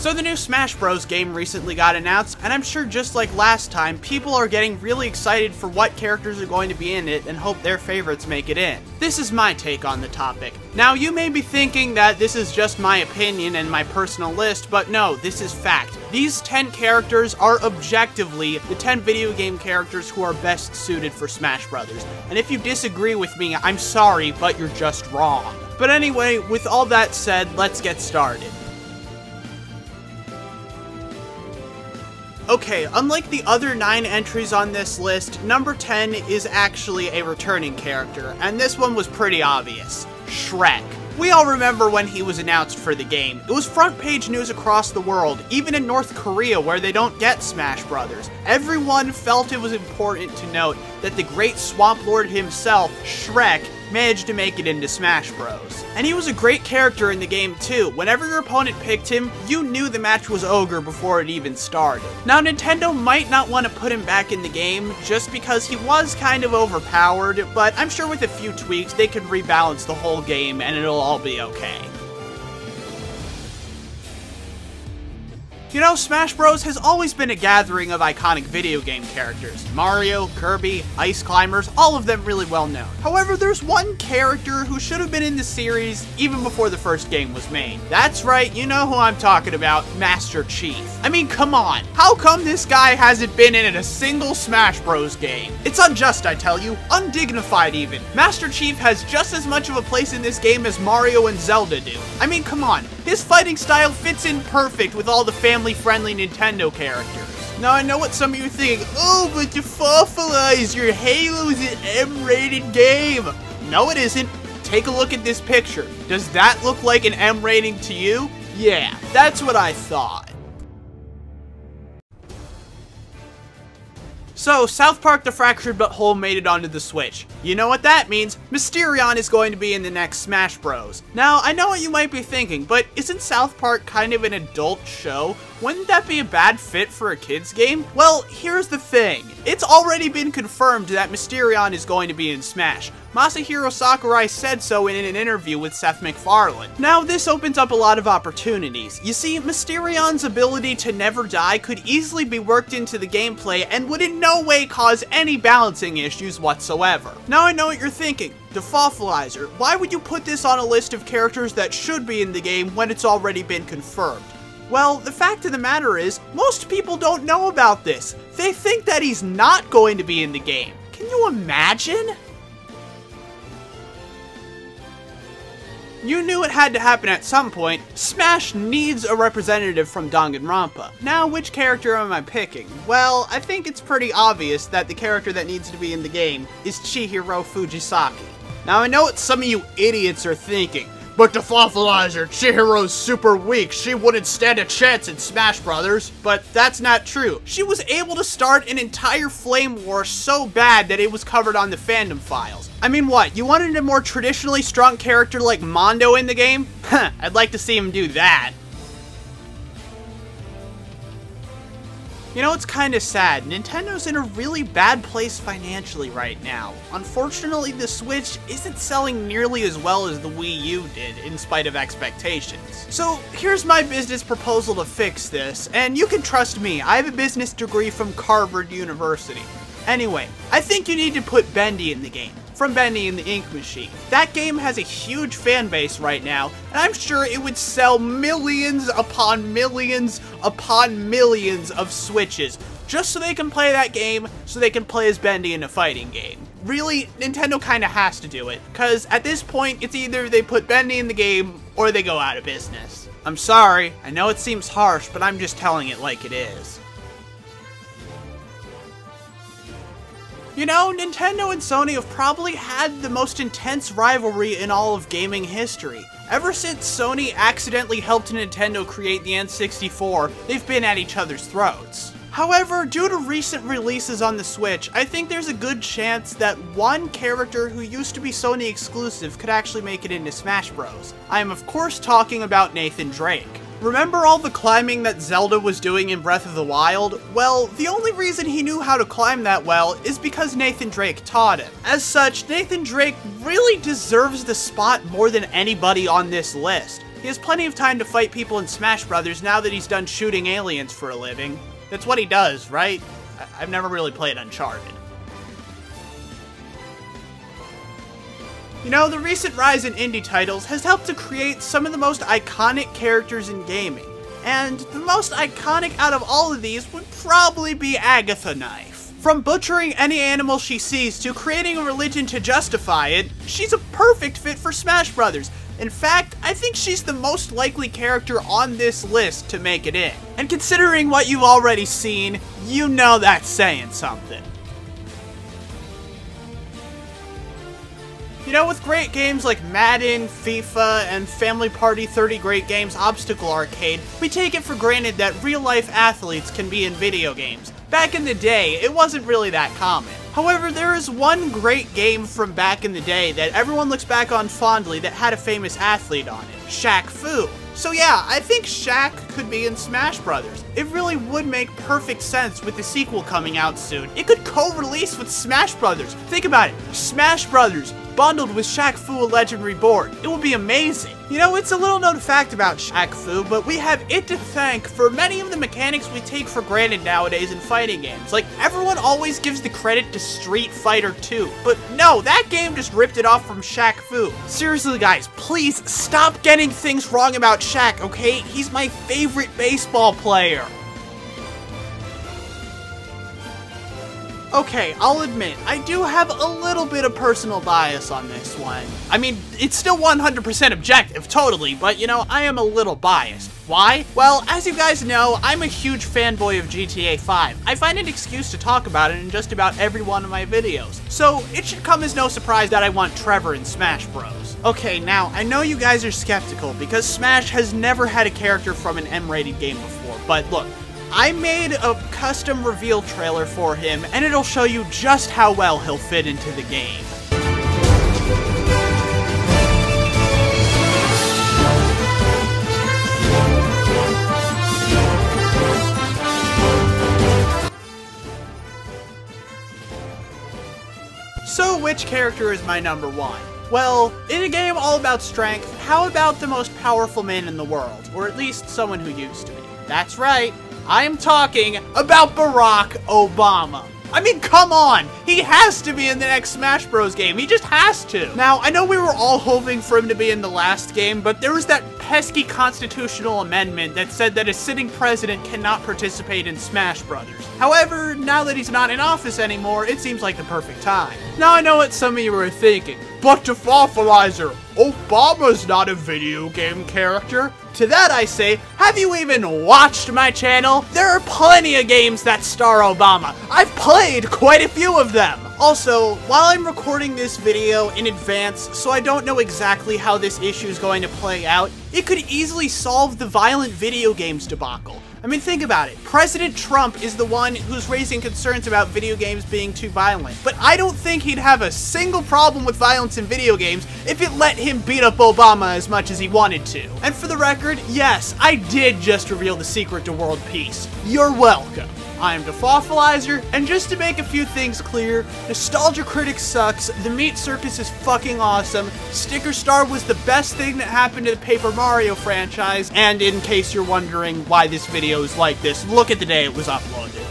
So the new Smash Bros. Game recently got announced, and I'm sure just like last time, people are getting really excited for what characters are going to be in it and hope their favorites make it in. This is my take on the topic. Now, you may be thinking that this is just my opinion and my personal list, but no, this is fact. These 10 characters are objectively the 10 video game characters who are best suited for Smash Brothers. And if you disagree with me, I'm sorry, but you're just wrong. But anyway, with all that said, let's get started. Okay, unlike the other 9 entries on this list, number 10 is actually a returning character, and this one was pretty obvious. Shrek. We all remember when he was announced for the game. It was front page news across the world, even in North Korea where they don't get Smash Brothers. Everyone felt it was important to note that the great Swamp Lord himself, Shrek, managed to make it into Smash Bros. And he was a great character in the game too. Whenever your opponent picked him, you knew the match was Ogre before it even started. Now, Nintendo might not want to put him back in the game just because he was kind of overpowered, but I'm sure with a few tweaks they could rebalance the whole game and it'll all be okay. You know, Smash Bros. Has always been a gathering of iconic video game characters. Mario, Kirby, Ice Climbers, all of them really well known. However, there's one character who should have been in the series even before the first game was made. That's right, you know who I'm talking about, Master Chief. I mean, come on, how come this guy hasn't been in a single Smash Bros. Game? It's unjust, I tell you, undignified even. Master Chief has just as much of a place in this game as Mario and Zelda do. I mean, come on, his fighting style fits in perfect with all the family-friendly Nintendo characters. Now, I know what some of you think, oh, but to fossilize your Halo is an M-rated game. No, it isn't. Take a look at this picture. Does that look like an M rating to you? Yeah, that's what I thought. So, South Park: The Fractured But Whole made it onto the Switch. You know what that means? Mysterion is going to be in the next Smash Bros. Now, I know what you might be thinking, but isn't South Park kind of an adult show? Wouldn't that be a bad fit for a kid's game? Well, here's the thing. It's already been confirmed that Mysterion is going to be in Smash. Masahiro Sakurai said so in an interview with Seth MacFarlane. Now, this opens up a lot of opportunities. You see, Mysterion's ability to never die could easily be worked into the gameplay and would in no way cause any balancing issues whatsoever. Now, I know what you're thinking. The Fossilizer. Why would you put this on a list of characters that should be in the game when it's already been confirmed? Well, the fact of the matter is, most people don't know about this. They think that he's not going to be in the game. Can you imagine? You knew it had to happen at some point. Smash needs a representative from Danganronpa. Now, which character am I picking? Well, I think it's pretty obvious that the character that needs to be in the game is Chihiro Fujisaki. Now, I know what some of you idiots are thinking, but the Fossilizer, Chihiro's super weak. She wouldn't stand a chance in Smash Brothers. But that's not true. She was able to start an entire flame war so bad that it was covered on the fandom files. I mean, what? You wanted a more traditionally strong character like Mondo in the game? Huh, I'd like to see him do that. You know, it's kind of sad. Nintendo's in a really bad place financially right now. Unfortunately, the Switch isn't selling nearly as well as the Wii U did, in spite of expectations. So, here's my business proposal to fix this, and you can trust me, I have a business degree from Harvard University. Anyway, I think you need to put Bendy in the game. From Bendy and the Ink Machine. That game has a huge fan base right now, and I'm sure it would sell millions upon millions upon millions of Switches just so they can play that game, so they can play as Bendy in a fighting game. Really, Nintendo kinda has to do it, cause at this point, it's either they put Bendy in the game, or they go out of business. I'm sorry, I know it seems harsh, but I'm just telling it like it is. You know, Nintendo and Sony have probably had the most intense rivalry in all of gaming history. Ever since Sony accidentally helped Nintendo create the N64, they've been at each other's throats. However, due to recent releases on the Switch, I think there's a good chance that one character who used to be Sony exclusive could actually make it into Smash Bros. I am of course talking about Nathan Drake. Remember all the climbing that Zelda was doing in Breath of the Wild? Well, the only reason he knew how to climb that well is because Nathan Drake taught him. As such, Nathan Drake really deserves the spot more than anybody on this list. He has plenty of time to fight people in Smash Brothers now that he's done shooting aliens for a living. That's what he does, right? I've never really played Uncharted. You know, the recent rise in indie titles has helped to create some of the most iconic characters in gaming. And the most iconic out of all of these would probably be Agatha Knife. From butchering any animal she sees to creating a religion to justify it, she's a perfect fit for Smash Brothers. In fact, I think she's the most likely character on this list to make it in. And considering what you've already seen, you know that's saying something. You know, with great games like Madden, FIFA, and Family Party 30 Great Games Obstacle Arcade, we take it for granted that real-life athletes can be in video games. Back in the day, it wasn't really that common. However, there is one great game from back in the day that everyone looks back on fondly that had a famous athlete on it, Shaq Fu. So yeah, I think Shaq could be in Smash Brothers. It really would make perfect sense with the sequel coming out soon. It could co-release with Smash Brothers. Think about it, Smash Brothers bundled with Shaq Fu: A Legend Reborn. It would be amazing. You know, it's a little known fact about Shaq Fu, but we have it to thank for many of the mechanics we take for granted nowadays in fighting games. Like, everyone always gives the credit to Street Fighter 2, but no, that game just ripped it off from Shaq Fu. Seriously guys, please stop getting things wrong about Shaq, okay? He's my favorite baseball player. Okay, I'll admit, I do have a little bit of personal bias on this one. I mean, it's still 100% objective, totally, but you know, I am a little biased. Why? Well, as you guys know, I'm a huge fanboy of GTA 5. I find an excuse to talk about it in just about every one of my videos. So, it should come as no surprise that I want Trevor in Smash Bros. Okay, now, I know you guys are skeptical because Smash has never had a character from an M-rated game before, but look, I made a custom reveal trailer for him, and it'll show you just how well he'll fit into the game. So, which character is my number one? Well, in a game all about strength, how about the most powerful man in the world? Or at least someone who used to be. That's right. I am talking about Barack Obama. I mean, come on! He has to be in the next Smash Bros. Game. He just has to. Now, I know we were all hoping for him to be in the last game, but there was that pesky constitutional amendment that said that a sitting president cannot participate in Smash Brothers. However, now that he's not in office anymore, it seems like the perfect time. Now, I know what some of you are thinking, but to Fawfalizer, Obama's not a video game character. To that I say, have you even watched my channel? There are plenty of games that star Obama. I've played quite a few of them. Also, while I'm recording this video in advance, so I don't know exactly how this issue is going to play out, it could easily solve the violent video games debacle. I mean, think about it. President Trump is the one who's raising concerns about video games being too violent. But I don't think he'd have a single problem with violence in video games if it let him beat up Obama as much as he wanted to. And for the record, yes, I did just reveal the secret to world peace. You're welcome. I am Defawfalizer, and just to make a few things clear, Nostalgia Critic sucks, the Meat Circus is fucking awesome, Sticker Star was the best thing that happened to the Paper Mario franchise, and in case you're wondering why this video is like this, look at the day it was uploaded.